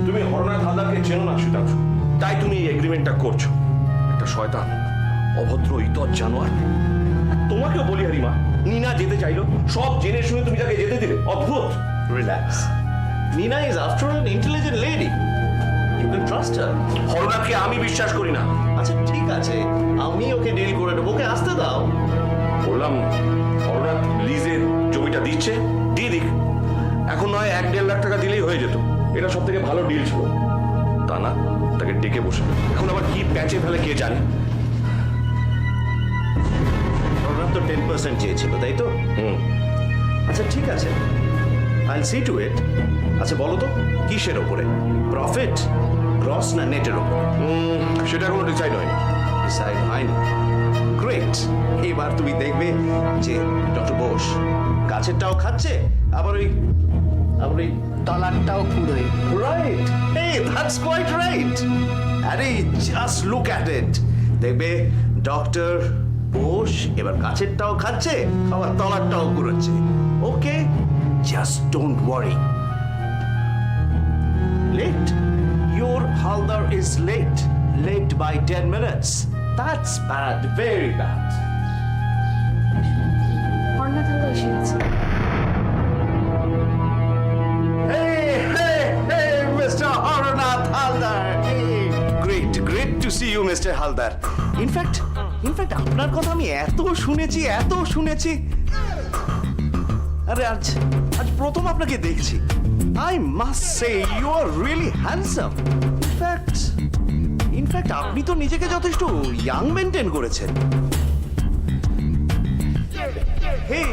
তুমি হরনাথ হালদারকে চেনো না সুধাংশু, তাই তুমি এই এগ্রিমেন্টটা করছো। একটা শয়তান, অভদ্র, ইতর জানোয়ার। তোমাকেও বলি হারিমা, নীনা যেতে চাইলো, সব জেনে শুনে তুমি তাকে যেতে দিলে। অদ্ভুত। Relax, Nina is after all intelligent lady, you can trust her. হরনাথকে আমি বিশ্বাস করি না। আচ্ছা ঠিক আছে, আমি ওকে ডিল করে নেবো, ওকে আসতে দাও। বললাম হরনাথ লিজের জমিটা দিচ্ছে, দিয়ে দিক। এখন নয় 1-1.5 লাখ টাকা দিলেই হয়ে যেত, এটা সব থেকে ভালো ডিল ছিল। তা না, তাকে ডেকে বসে এখন আবার কি প্যাচে ফেলে কে জানে। ওরা তো 10% চেয়েছিল, তাই তো? আচ্ছা ঠিক আছে, আইল সি টু ইট। আচ্ছা বলো তো, কিসের ওপরে? প্রফিট, গ্রস না নেটের ওপরে? সেটা এখনো ডিসাইড হয়নি। ডিসাইড হয়নি? গ্রেট। এবার তুমি দেখবে যে ডক্টর বোস গাছেরটাও খাচ্ছে, আবার ওই তলারটাও পুরোই। Right. Hey, that's quite right. আরে জাস্ট লুক অ্যাট ইট, দেখবে ডক্টর বোস এবার গাছেরটাও খাচ্ছে, আবার তলারটাও কুড়োচ্ছে। Okay, just don't worry. Let, your Haldar is late by 10 minutes. That's bad, very bad. Haranath Haldar এসে গেছে। Hey, Mr. Haranath Haldar. Hey, great to see you, Mr. Haldar. In fact, আপনার কথা আমি এত শুনেছি। আরে আজ প্রথম আপনাকে দেখছি। I must say you are really handsome. In fact, আপনি তো নিজেকে যথেষ্ট ইয়াং মেনটেন করেছেন। Hey,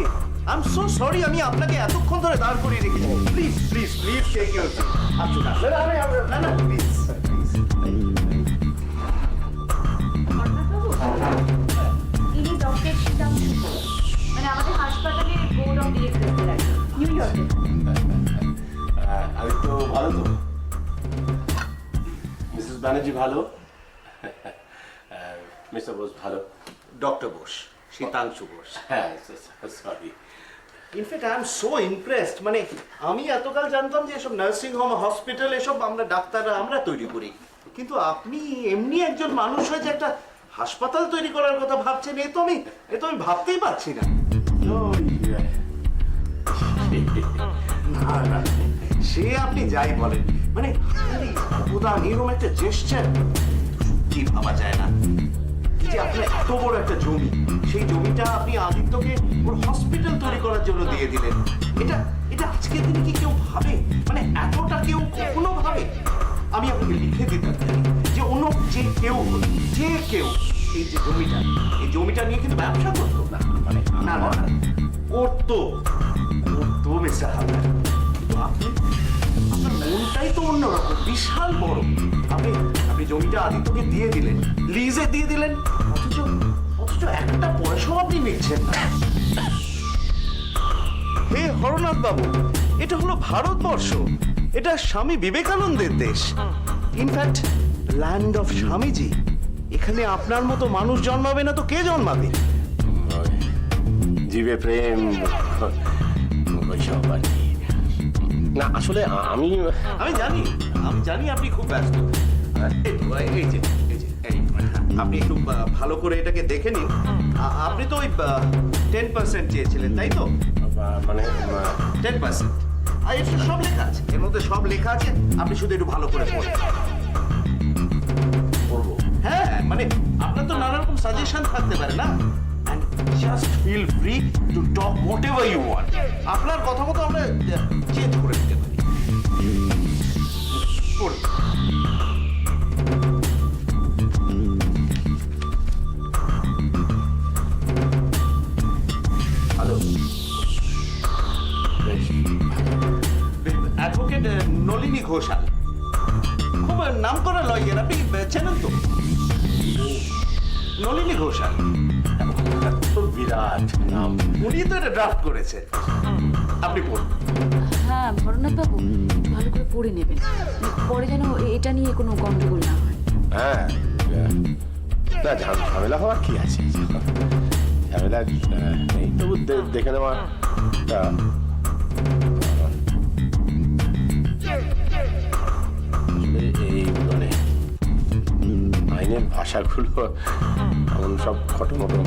I'm so sorry আমি আপনাকে এতক্ষণ ধরে দাঁড় করিয়ে রেখেছি। Please take your seat. আসুন না প্লিজ। ইনি ডক্টর সুধাংশু, মানে আমাদের হাসপাতালের বোর্ড অফ ডিরেক্টরদের আছে, নিউ ইয়র্কে। আমি তো ভালো তো, মিসেস ব্যানার্জি ভালো, মিস্টার বোস ভালো। ডক্টর বোস, শীতাংশু বোস। হ্যাঁ, sorry. In fact I am so impressed. মানে আমি এতকাল জানতাম যে এসব নার্সিং হোম, হসপিটাল এসব আমরা ডাক্তাররা আমরা তৈরি করি, কিন্তু আপনি এমনি একজন মানুষ হয়ে যে একটা হাসপাতাল তৈরি করার কথা ভাবছেন, এ তো আমি ভাবতেই পারছি না। না, সে আপনি যাই বলেন, মানে অবদান, এরকম একটা জেস্টার কি ভাবা যায় না। এই যে আপনার এত বড় একটা জমি, সেই জমিটা আপনি আদিত্যকে ওর হসপিটাল তৈরি করার জন্য দিয়ে দিলেন। এটা আজকের দিনে কি কেউ ভাবে? মানে এতটা কেউ কখনো ভাবে? আমি আপনাকে লিখে দিতে চাই যে অন্য যে কেউ এই যে জমিটা নিয়ে কিন্তু ব্যবসা করতো না, মানে না করতো মিস্টার হালদার। কিন্তু আপনার মনটাই তো অন্যরকম, বিশাল বড়। আপনি জমিটা আদিত্যকে দিয়ে দিলেন, লিজে দিয়ে দিলেন, অথচ একটা পয়সাও আপনি নিচ্ছেন না। হে হরনাথ বাবু, এটা হলো ভারতবর্ষ, এটা স্বামী বিবেকানন্দের দেশ। In fact land of Swamiji. এখানে আপনার মতো মানুষ জন্মাবে না তো কে জন্মাবে? জীবে প্রেম, ওইসব আর কি। না আসলে আমি জানি আপনি খুব ব্যস্ত। আপনি একটু ভালো করে এটাকে দেখে নিন। আপনি তো ওই 10% চেয়েছিলেন, তাই তো? মানে 10%। আর এর সব লেখা আছে, এর মধ্যে সব লেখা আছে, আপনি শুধু একটু ভালো করে পড়ুন। পড়বো? হ্যাঁ, মানে আপনার তো নানা রকম সাজেশন থাকতে পারে না? And just feel free to talk whatever you want. আপনার কথা মতো আমরা চেঞ্জ করে দিতে পারি। পড়ুন। অ্যাডভোকেট নলিনী ঘোষাল, খুব নামকরা লয়ার, আপনি চেনেন তো? নলিনী ঘোষাল বিরাট নাম, উনি তো এটা ড্রাফট করেছে। আপনি পড়ুন। হ্যাঁ হরনাথ বাবু, একটু ভালো করে পড়ে নেবেন, পরে যেন এটা নিয়ে কোনো গন্ডগোল না হয়। হ্যাঁ, না ঝামেলা হওয়ার কি আছে, ঝামেলা নেই, তবু দেখে নেওয়া। লাইনের ভাষাগুলো এমন সব খটোমটো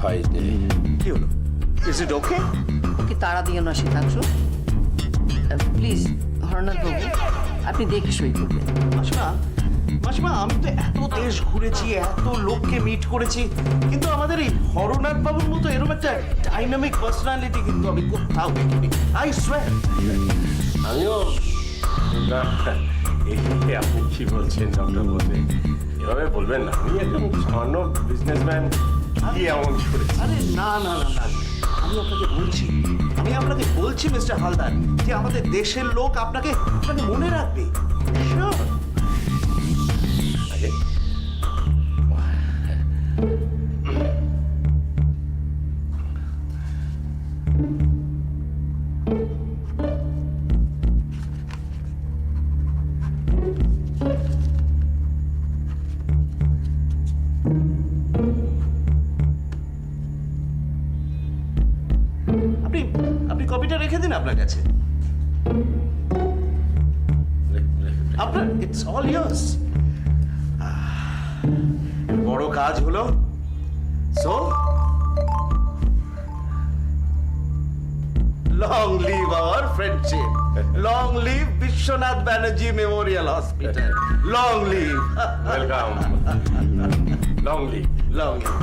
হয় যে কি হলো? ইজ ইট ওকে? ওকে তাড়া দিও না শীতাংশু। প্লিজ হরনাথ বাবু, আপনি দেখে সই করবেন। মাসিমা, মাসিমা, আমি তো এত দেশ ঘুরেছি, এত লোককে মিট করেছি, কিন্তু আমাদের এই হরনাথ বাবুর মতো এরকম একটা ডাইনামিক পার্সোনালিটি কিন্তু আমি কোথাও দেখিনি। I swear. আমিও না, এই আপনি কি বলছেন ডক্টর বলতে? এভাবে বলবেন না, আমি একজন সামান্য বিজনেসম্যান, কি এমন করেছি? আরে না না না না, আমি আপনাকে বলছি মিস্টার হালদার, যে আমাদের দেশের লোক আপনাকে মনে রাখবে। Sure. আগে আপনি কপিটা রেখে দিন আপনার কাছে। আপনার ইটস অল ইয়ার্স। বড় কাজ হলো। So long live our friendship, long live Biswanath Banerjee Memorial hospital, long live, welcome, long live. Long live.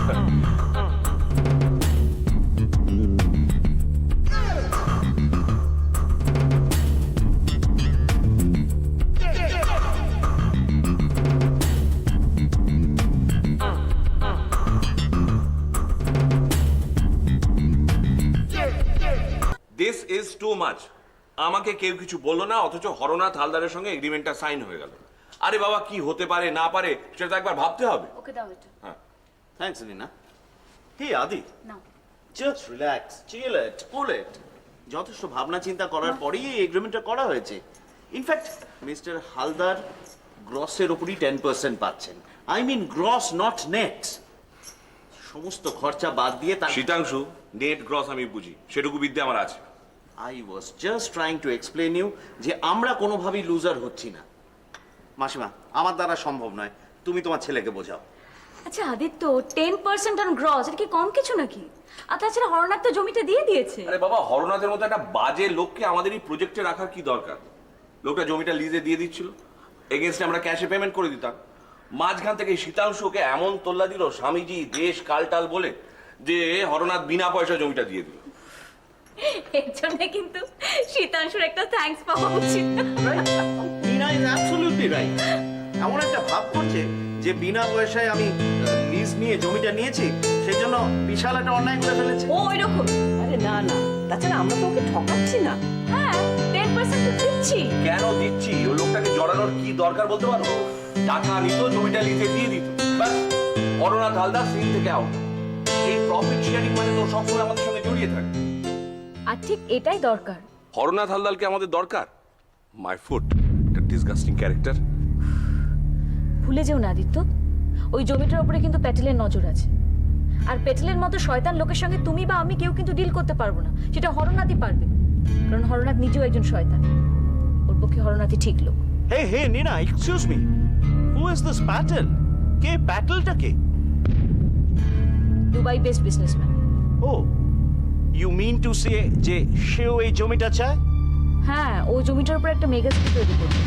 This is too much. আমাকে কেউ কিছু বললো না, অথচ হরনাথ হালদারের সঙ্গে এগ্রিমেন্টটা সাইন হয়ে গেল। আরে বাবা, কি হতে পারে না পারে সেটা তো একবার ভাবতে হবে। ওকে দাও এটা। হ্যাঁ, থ্যাঙ্কস রিনা। হে আদি, নাও। জাস্ট রিল্যাক্স, চিল ইট, কুল ইট। যথেষ্ট ভাবনা চিন্তা করার পরেই এই এগ্রিমেন্টটা করা হয়েছে। ইনফ্যাক্ট মিস্টার হালদার গ্রসের উপরই 10% পাচ্ছেন। I mean gross, not net. সমস্ত খরচা বাদ দিয়ে তার। শীতাংশু, নেট গ্রস আমি বুঝি, সেটুকু বিদ্যা আমার আছে। I was just trying to explain you যে আমরা কোনোভাবেই লুজার হচ্ছি না। মাসিমা, আমার দ্বারা সম্ভব নয়, তুমি তোমার ছেলেকে বোঝাও। আচ্ছা আদিত্য, 10% অন গ্রস, এটা কি কম কিছু নাকি? আর তাছাড়া হরনাথ তো জমিটা দিয়ে দিয়েছে। আরে বাবা, হরনাথের মতো একটা বাজে লোককে আমাদের এই প্রজেক্টে রাখার কি দরকার? লোকটা জমিটা লিজে দিয়ে দিচ্ছিল, এগেনস্টে আমরা ক্যাশে পেমেন্ট করে দিতাম। মাঝখান থেকে শীতাংশুকে এমন তোল্লা দিল স্বামীজি দেশ কালটাল বলে, যে হরনাথ বিনা পয়সা জমিটা দিয়ে দিল। এর জন্য কিন্তু শীতাংশুর একটা থ্যাঙ্কস পাওয়া উচিত। রিনা ইজ অ্যাবসলিউটলি রাইট। এমন একটা ভাব করছে যে বিনা পয়সায় আমি লিজ নিয়ে জমিটা নিয়েছি, সেই জন্য বিশাল একটা অন্যায় করে ফেলেছে। ও ওইরকম? আরে না না, তাছাড়া আমরা তো ওকে ঠকাচ্ছি না। হ্যাঁ, 10% তো দিচ্ছি। কেন দিচ্ছি? ওই লোকটাকে জড়ানোর কি দরকার বলতে পারো? টাকা নিত, জমিটা লিজে দিয়ে দিত, ব্যাস। হরনাথ হালদার সিন থেকে আউট। এই প্রফিট শেয়ারিং মানে তো সবসময় আমাদের সঙ্গে জড়িয়ে থাকে। আর ঠিক এটাই দরকার। হরনাথ হালদারকে আমাদের দরকার। মাই ফুট, একটা ডিসগাস্টিং ক্যারেক্টার। ভুলে যেও না আদিত্য, ওই জমিটার উপরে কিন্তু প্যাটেলের নজর আছে। আর প্যাটেলের মতো শয়তান লোকের সঙ্গে তুমি বা আমি কেউ কিন্তু ডিল করতে পারবো না। সেটা হরনাথই পারবে, কারণ হরনাথ নিজেও একজন শয়তান। ওর পক্ষে হরনাথই ঠিক লোক। Hey hey Nina, excuse me, who is this Patel? কে প্যাটেলটা কে? Dubai best businessman. Oh, you mean to say যে সেও এই জমিটা চায়? হ্যাঁ, ওই জমিটার উপর একটা মেগা সিটি তৈরি করবে।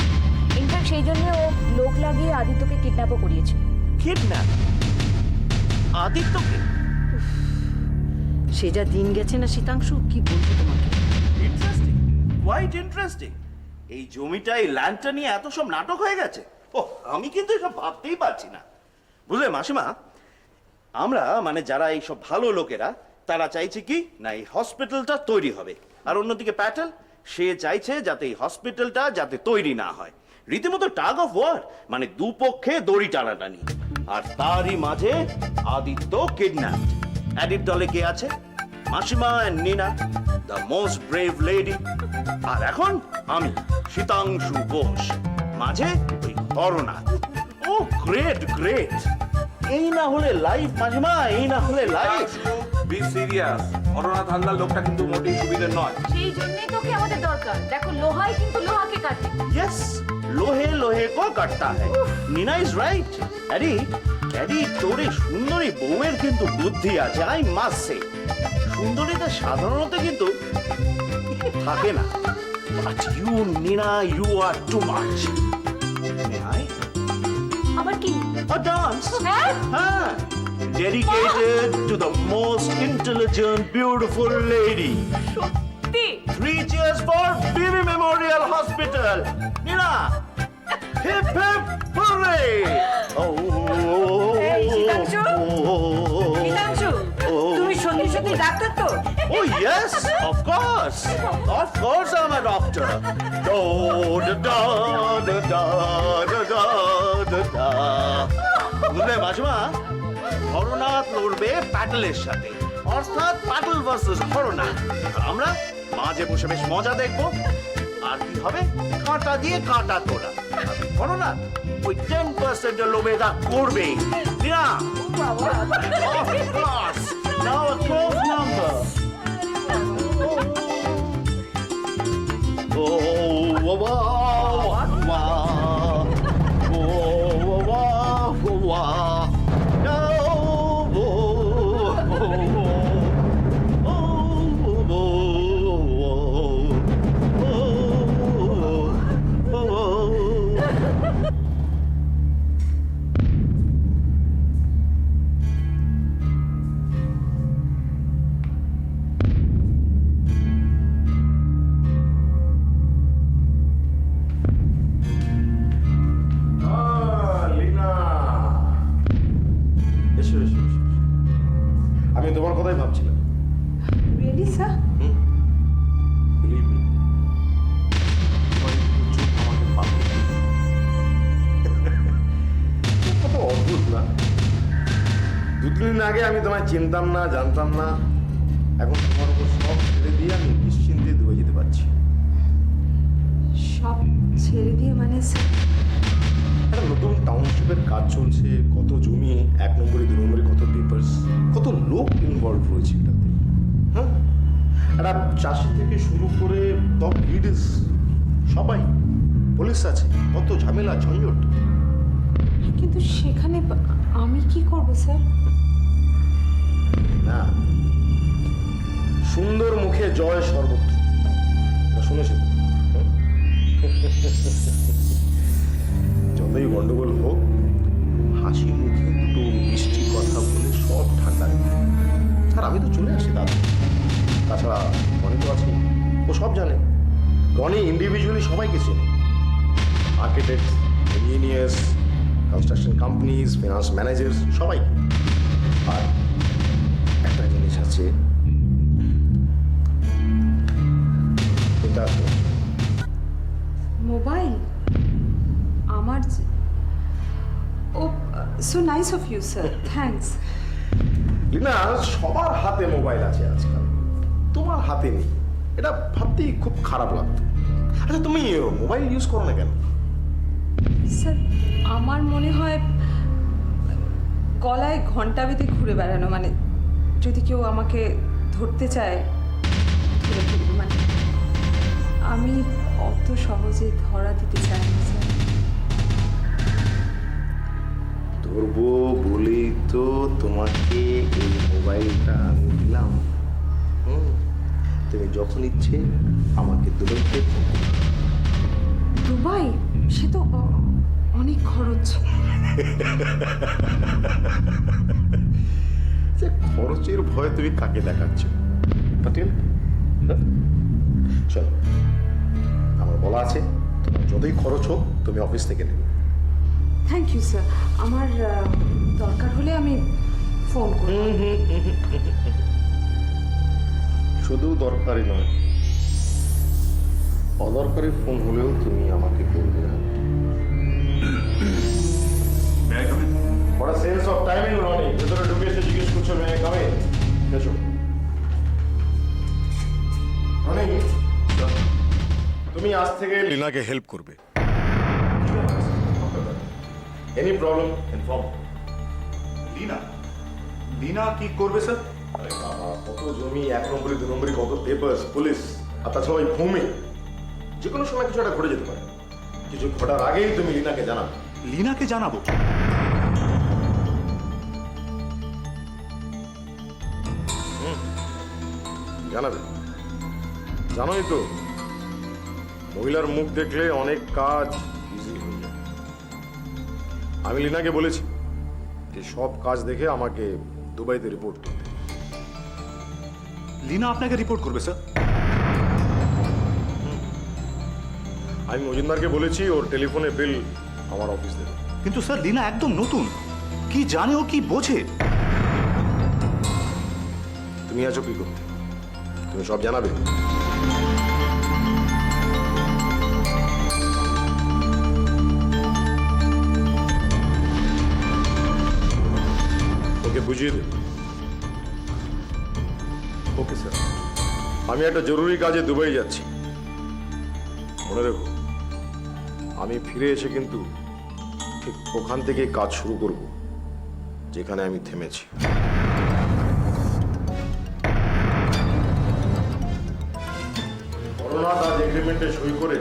ইনফ্যাক্ট সেই জন্য ও লোক লাগিয়ে আদিত্যকে কিডন্যাপও করিয়েছিল। কিডন্যাপ? আদিত্যকে? সে যা দিন গেছে না শীতাংশু, কি বলবো তোমাকে। Interesting, quite interesting. এই জমিটা, এই ল্যান্ডটা নিয়ে এত সব নাটক হয়ে গেছে। ও, আমি কিন্তু এসব ভাবতেই পারছি না। বুঝলে মাসিমা, আমরা মানে যারা এই সব ভালো লোকেরা, তারা চাইছে কি না এই হসপিটালটা তৈরি হবে, আর অন্যদিকে প্যাটেল সে চাইছে যাতে এই হসপিটালটা যাতে তৈরি না হয়। রীতিমতো টাগ অফ ওয়ার, মানে দুপক্ষে দড়ি টানাটানি। আর তারই মাঝে আদিত্য কিডন্যাপড। অ্যাডির দলে কে আছে? মাসিমা and Nina, the most brave lady. আর এখন আমি শীতাংশু ঘোষ, মাঝে ওই হরনাথ। ও গ্রেট গ্রেট। এই না হলে লাইফ মাসিমা, এই না হলে life. Be serious, Haranath Haldar লোকটা কিন্তু মোটেই সুবিধের নয়। সেই জন্যই তোকে আমাদের দরকার। দেখো, লোহাই কিন্তু লোহাকে কাটে। ইয়েস, লোহে লোহে কো কাটতা হ্যায়। Neena is right. আরে তোর এই সুন্দরী বউয়ের কিন্তু বুদ্ধি আছে, আই মাস্ট সে। সুন্দরীটা সাধারণত কিন্তু থাকে না, but you Neena, you are too much. আবার কি? A dance. হ্যাঁ? Huh. Dedicated to the most intelligent, beautiful lady. সত্যি? 3 cheers for Bibi Memorial Hospital. Nina, hip hip hooray! এই, শীতাংশু? শীতাংশু, তুমি সত্যি সত্যি ডাক্তার তো? Oh yes, of course. Of course I'm a doctor. Do da da da da da da da da. বুঝলে মাজমা, হরনাথ লড়বে প্যাটেলের সাথে, অর্থাৎ প্যাটেল ভার্সেস হরনাথ। আর আমরা মাঝে বসে বেশ মজা দেখবো। আর কি হবে? কাঁটা দিয়ে কাঁটা তোলা। হরনাথ ওই 10% লোভে তা করবে না। Of course. Now a close number. Oh, wow, wow, wow. Oh, wow, wow. No, oh, oh, oh, oh, oh, oh. Leena, এসো এসো এসো। আমি তোমার কথাই ভাবছিলাম। Really sir? Believe me, তোমার একটু চোখ আমাকে পাবে। কত অদ্ভুত না? 2 দিন আগে আমি তোমায় চিনতাম না, জানতাম না। এখন তোমার উপর সব ছেড়ে দিয়ে আমি নিশ্চিন্তে দূরে যেতে পারছি। সব ছেড়ে দিয়ে মানে স্যার? একটা নতুন টাউনশিপের কাজ চলছে, কত জমি, 1 নম্বরে 2 নম্বরে কত পেপারস, কত লোক ইনভলভ রয়েছে এটাতে। হ্যাঁ, একটা চাষি থেকে শুরু করে টপ লিডার্স সবাই, পুলিশ আছে, কত ঝামেলা ঝঞ্ঝট। কিন্তু সেখানে আমি কি করব স্যার? না, সুন্দর মুখে জয় সর্বত্র, এটা শুনেছি তো? হ্যাঁ? যতই গন্ডগোল হোক, হাসি মুখে দুটো মিষ্টি কথা বলে সব ঠান্ডা। আর আমি তো চলে আসি দাদা, তাছাড়া রনি তো আছে, ও সব জানে। রনি ইন্ডিভিজুয়ালি সবাইকে চেনে, architect, engineers, construction companies, finance managers, সবাইকে। আর একটা জিনিস আছে, এটা তো মোবাইল আমার ও so nice of you sir, thanks. না, সবার হাতে মোবাইল আছে আজকাল, তোমার হাতে নেই, এটা ভাবতেই খুব খারাপ লাগতো। আচ্ছা, তুমি মোবাইল ইউজ করো না কেন? স্যার আমার মনে হয় গলায় ঘন্টা বেঁধে ঘুরে বেড়ানো, মানে যদি কেউ আমাকে ধরতে চায় ধরে ফেলবে, মানে আমি অত সহজে ধরা দিতে চাই না স্যার। ধরবো বলেই তো তোমাকে এই মোবাইলটা আমি দিলাম। তুমি যখন ইচ্ছে আমাকে দুবাইতে ফোন করো। দুবাই? সে তো অনেক খরচ। যে খরচের ভয় তুমি কাকে দেখাচ্ছ পাটিল? চলো, আমার বলা আছে, তোমার যতই খরচ হোক তুমি অফিস থেকে নেবে। থ্যাংক ইউ স্যার, আমার দরকার হলে আমি ফোন করব। শুধু দরকারি নয়, অদরকারি ফোন হলেও তুমি আমাকে করবে না। What a sense of timing, Ronnie. ভেতরে ঢুকে এসে জিজ্ঞেস করছো, মেয়ে কামে এসো। Ronnie, তুমি আজ থেকে লীনাকে হেল্প করবে। Any problem inform. লীনা কি করবে স্যার? আরে বাবা, কত জমি, 1 নম্বরে 2 নম্বরে কত পেপারস, পুলিশ, আর তাছাড়া ওই ভূমি, যে কোনো সময় কিছু একটা ঘটে যেতে পারে। কিছু ঘটার আগেই তুমি লিনাকে জানাবে। লিনাকে জানাবো? জানাবে, জানোই তো মহিলার মুখ দেখলে অনেক কাজ ইজি হয়ে যায়। আমি লিনাকে বলেছি যে সব কাজ দেখে আমাকে দুবাইতে রিপোর্ট করতে। লিনা আপনাকে রিপোর্ট করবে স্যার? আমি মজুমদারকে বলেছি ওর টেলিফোনে বিল আমার অফিস দেবে। কিন্তু স্যার লিনা একদম নতুন, কি জানে ও কি বোঝে? তুমি আছো কি করতে? তুমি সব জানাবে। ওকে বুঝিয়ে দেবে। Okay sir. আমি একটা জরুরি কাজে দুবাই যাচ্ছি, মনে রেখো। আমি ফিরে এসে কিন্তু ঠিক ওখান থেকে কাজ শুরু করব যেখানে আমি থেমেছি। করোনা আজ এগ্রিমেন্টে সই করে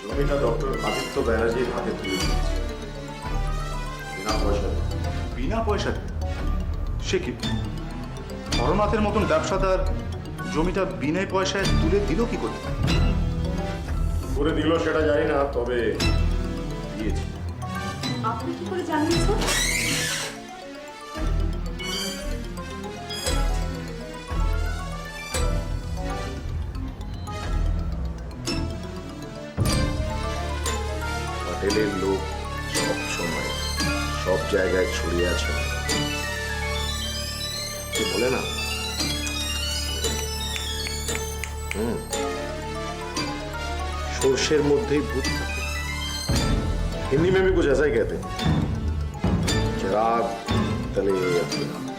জমিটা ডক্টর আদিত্য ব্যানার্জির হাতে তুলে দিয়েছে বিনা পয়সায়। বিনা পয়সাতে? সে কি, হরনাথের মতন ব্যবসাদার জমিটা বিনা পয়সায় তুলে দিল কি করে? করে দিল সেটা জানি না, তবে দিয়েছে। আপনি কি করে জানিয়েছেন? হোটেলের লোক সব সময় সব জায়গায় ছড়িয়ে আছে। কি বলে না, সর্ষের মধ্যেই ভূত থাকে। हिंदी में भी कुछ ऐसा ही कहते हैं, चिराग तले अपना।